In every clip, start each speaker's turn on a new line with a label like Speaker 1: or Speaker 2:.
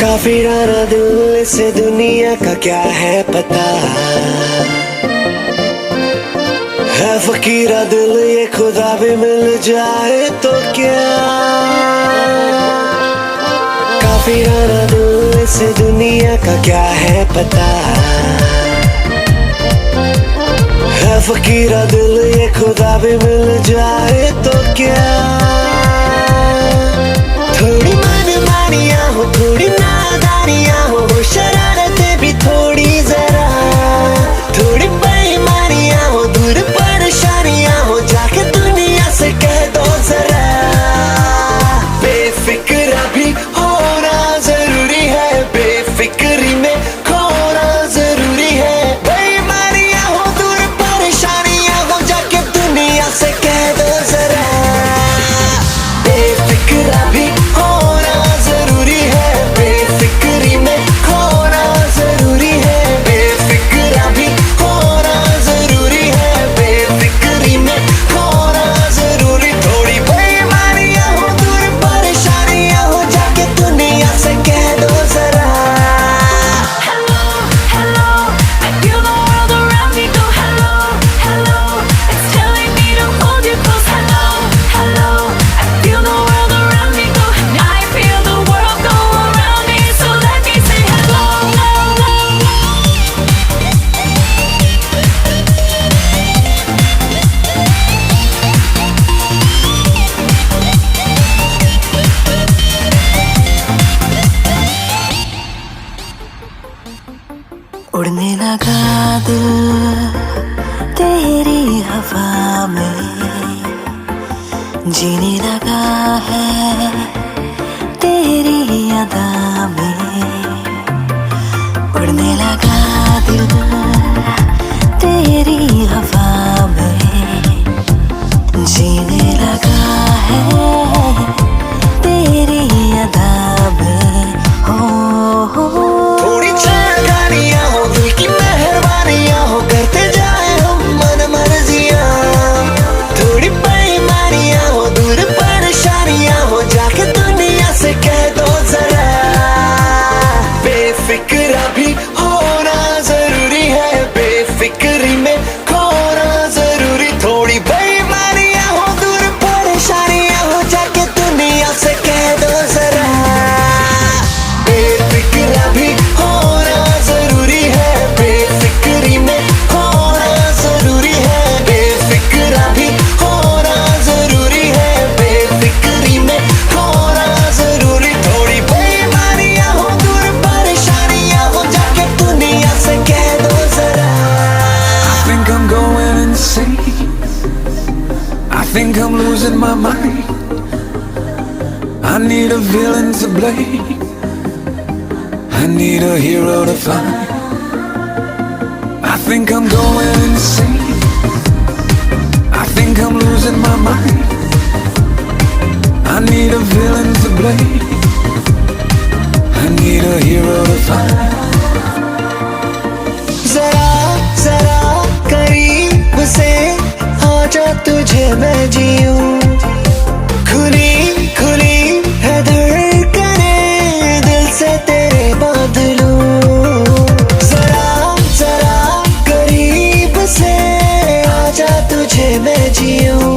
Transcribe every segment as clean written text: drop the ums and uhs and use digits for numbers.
Speaker 1: काफी राना दिल से दुनिया का क्या है पता, है फकीरा दिल ये खुदा भी मिल जाए तो क्या। काफी राना दिल से दुनिया का क्या है पता, है फकीरा दिल ये खुदा भी मिल जाए तो क्या। थोड़ी मनमानियाँ हो, थोड़ी नादानियाँ हो, शरारतें भी थोड़ी जरा, थोड़ी बेईमानियाँ हो, दूर परेशानियाँ हो, जाके दुनिया से कह दो जरा। बेफिक्रा भी होना जरूरी है, बेफिक्री में खोना जरूरी है। बेईमानियाँ हो, दूर परेशानियाँ हो, जाके दुनिया से कह दो जरा। बेफिक्रा भी होना जरूरी है, बेफिक्री में खोना जरूरी है। बेफिक्रा भी होना जरूरी है, बेफिक्री में खोना जरूरी। थोड़ी बेईमानियाँ हो, दूर परेशानियाँ हो, जाके दुनिया से कह दो जरा।
Speaker 2: Hello, hello, I feel the world around me go hello, hello. It's telling me to hold you close. Hello, hello, I feel the world around me go. I feel the world go around me, so let me say hello. उड़ने लगा दिल तेरी हवा में, जीने लगा है तेरी अदा में। उड़ने लगा दिल तेरी हवा में, जीने लगा है तेरी अदा में। हो
Speaker 1: थोड़ी छेड़खानियाँ हो, दिल की मेहरबानियाँ हो, करते जाए हम मन मर्जियाँ। थोड़ी बेईमानियाँ हो, दूर परेशानियाँ हो, जाके दुनिया से कह दो जरा। बेफिक्रा भी होना जरूरी है, बेफिक्री में खोना जरूरी। थोड़ी बेईमानियाँ हो, दूर परेशानियाँ हो, जाके दुनिया से कह दो जरा। बेफिक्रा भी होना जरूरी है, बेफिक्री में खोना जरूरी है। बेफिक्रा भी होना जरूरी है, बेफिक्री में खोना जरूरी। थोड़ी बेईमानियाँ हो, दूर परेशानियाँ हो, जाके दुनिया से कह दो जरा।
Speaker 3: I think I'm going insane. I think I'm losing my mind. I need a villain to blame. I need a hero to find. I think I'm going insane. I think I'm losing my mind. I need a villain to blame. I need a hero to find.
Speaker 1: जरा जरा करीब से आजा, तुझे मैं जीऊं। खुली खुली है धड़कनें, दिल से तेरे बांध लूं। जरा जरा करीब से आजा, तुझे मैं जीऊं।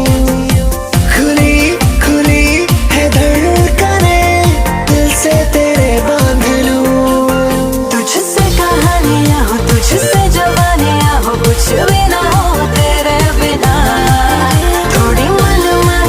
Speaker 1: खुली खुली है धड़कनें, दिल से तेरे बांध लूं।
Speaker 2: तुझसे कहानियाँ हो, तुझसे जवानियाँ हो, कुछ भी ना हो तेरे बिना। थोड़ी मनमानी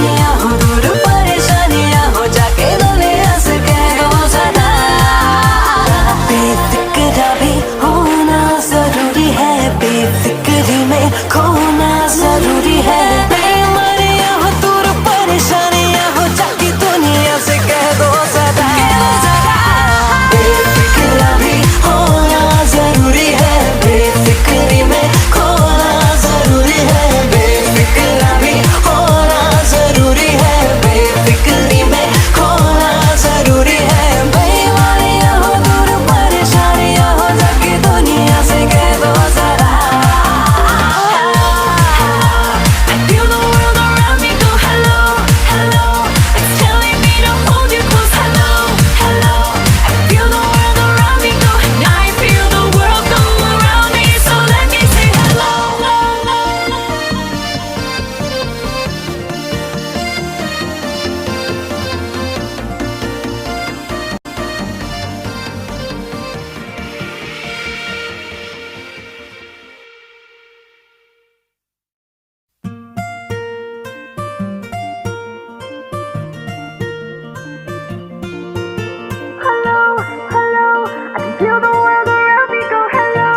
Speaker 2: feel the world around me go hello,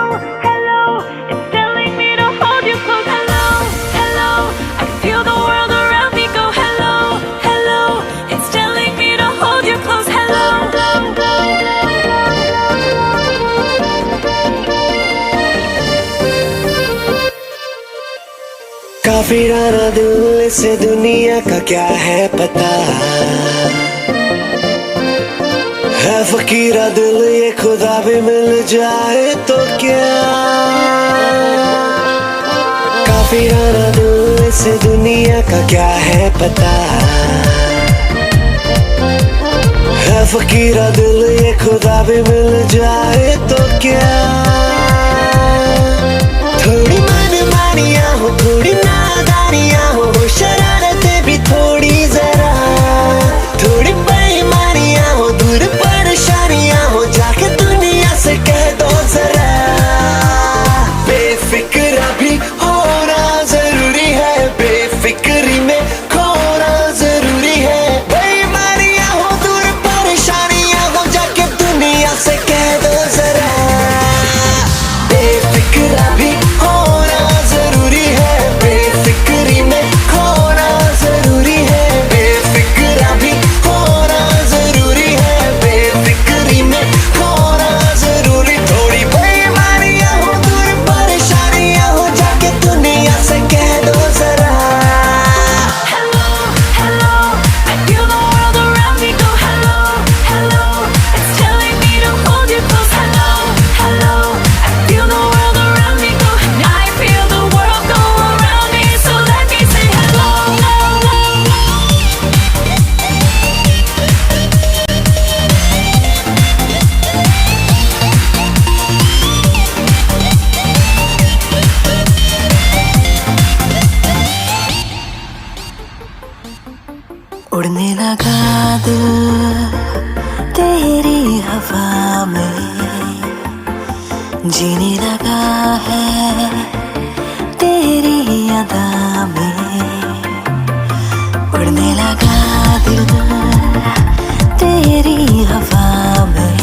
Speaker 2: hello. It's telling me to hold you close. Hello, hello. I feel the world around me go hello, hello. It's telling me to hold you close. Hello.
Speaker 1: काफिराना दिल से दुनिया का क्या है पता, है फकीरा दिल ये खुदा भी मिल जाए तो क्या। काफिराना दिल से दुनिया का क्या है पता, है फकीरा दिल ये खुदा भी मिल जाए तो क्या। थोड़ी मनमानियाँ हो, थोड़ी नादानियाँ हो, शरारतें भी थोड़ी जरा, थोड़ी बेईमानियाँ हो, दूर परेशानियाँ हो, जाके दुनिया से कह दो जरा। बेफिक्रा भी होना जरूरी है, बेफिक्री में खोना जरूरी है। बेईमानियाँ हो, दूर परेशानियाँ हो, जाके दुनिया से कह दो जरा। बेफिक्रा भी होना जरूरी है, बेफिक्री में खोना जरूरी है। बेफिक्रा भी होना जरूरी है, बेफिक्री में खोना जरूरी। थोड़ी बेईमानियाँ हो, दूर परेशानियाँ हो, जाके दुनिया से कह दो जरा।
Speaker 2: Hello, hello. I feel the world around me go hello, hello. It's telling me to hold you close. Hello, hello. I feel the world around me go. I feel the world go around me, so let me say hello. उड़ने लगा दिल तेरी हवा में, जीने लगा है तेरी अदा में। उड़ने लगा दिल तेरी हवा में,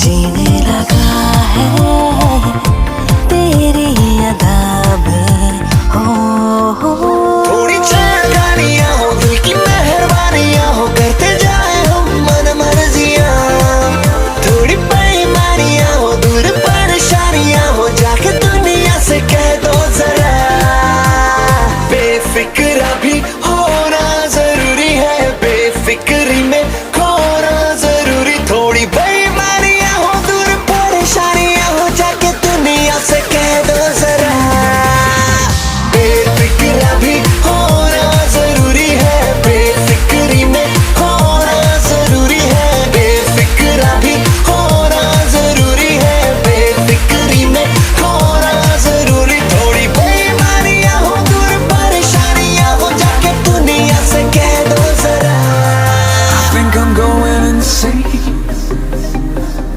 Speaker 2: जीने लगा है तेरी अदा में। हो
Speaker 1: थोड़ी चांदनियाँ हो, दिल की मेहरबानियाँ हो, करते जाए हम मन मर्जियाँ। थोड़ी बेईमानियाँ हो, दूर परेशानियाँ हो, जाके दुनिया से कह दो जरा। बेफिक्रा भी होना जरूरी है, बेफिक्री में खोना जरूरी। थोड़ी बेईमानियाँ हो, दूर परेशानियाँ हो, जाके दुनिया से कह दो जरा। बेफिक्रा भी होना जरूरी है, बेफिक्री में खोना जरूरी है। बेफिक्रा भी होना जरूरी है, बेफिक्री में खोना जरूरी। थोड़ी बेईमानियाँ हो, दूर परेशानियाँ हो, जाके दुनिया से कह दो जरा।
Speaker 3: I think I'm going insane.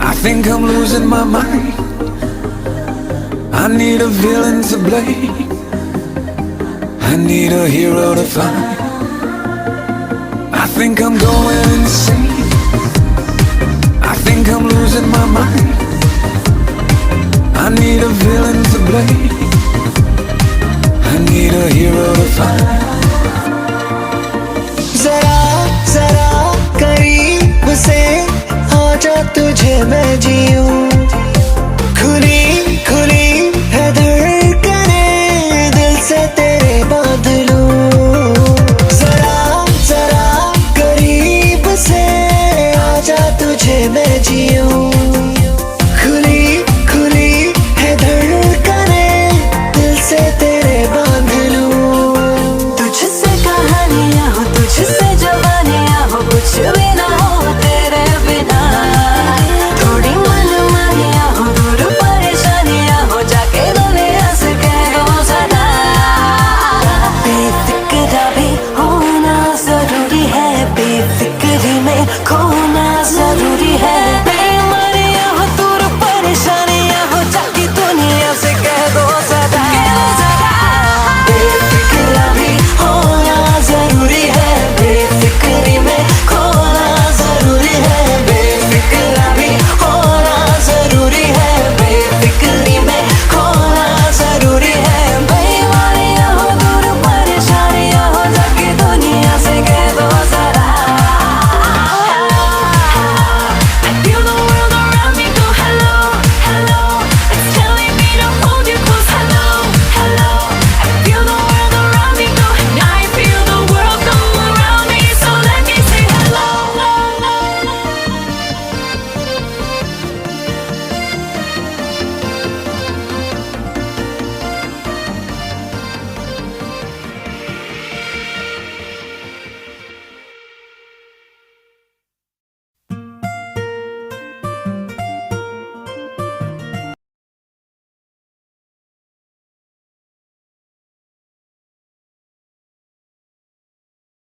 Speaker 3: I think I'm losing my mind. I need a villain to blame. I need a hero to find. I think I'm going insane. I think I'm losing my mind. I need a villain to blame. I need a hero to find.
Speaker 1: जरा जरा करीब से आजा, तुझे मैं जीऊं। खुली खुली है धड़कनें, दिल से तेरे बांध लूं। जरा जरा करीब से आजा, तुझे मैं जीऊं। खुली खुली है धड़कनें, दिल से तेरे बांध लूं।
Speaker 2: तुझसे कहानियाँ हो, तुझसे जवानियाँ हो, कुछ भी ना हो तेरे बिना। थोड़ी मनमानियाँ हो, दूर परेशानियाँ हो, जाके दुनिया से कह दो जरा। बेफिक्रा भी होना जरूरी है, बेफिक्री में खोना जरूरी है।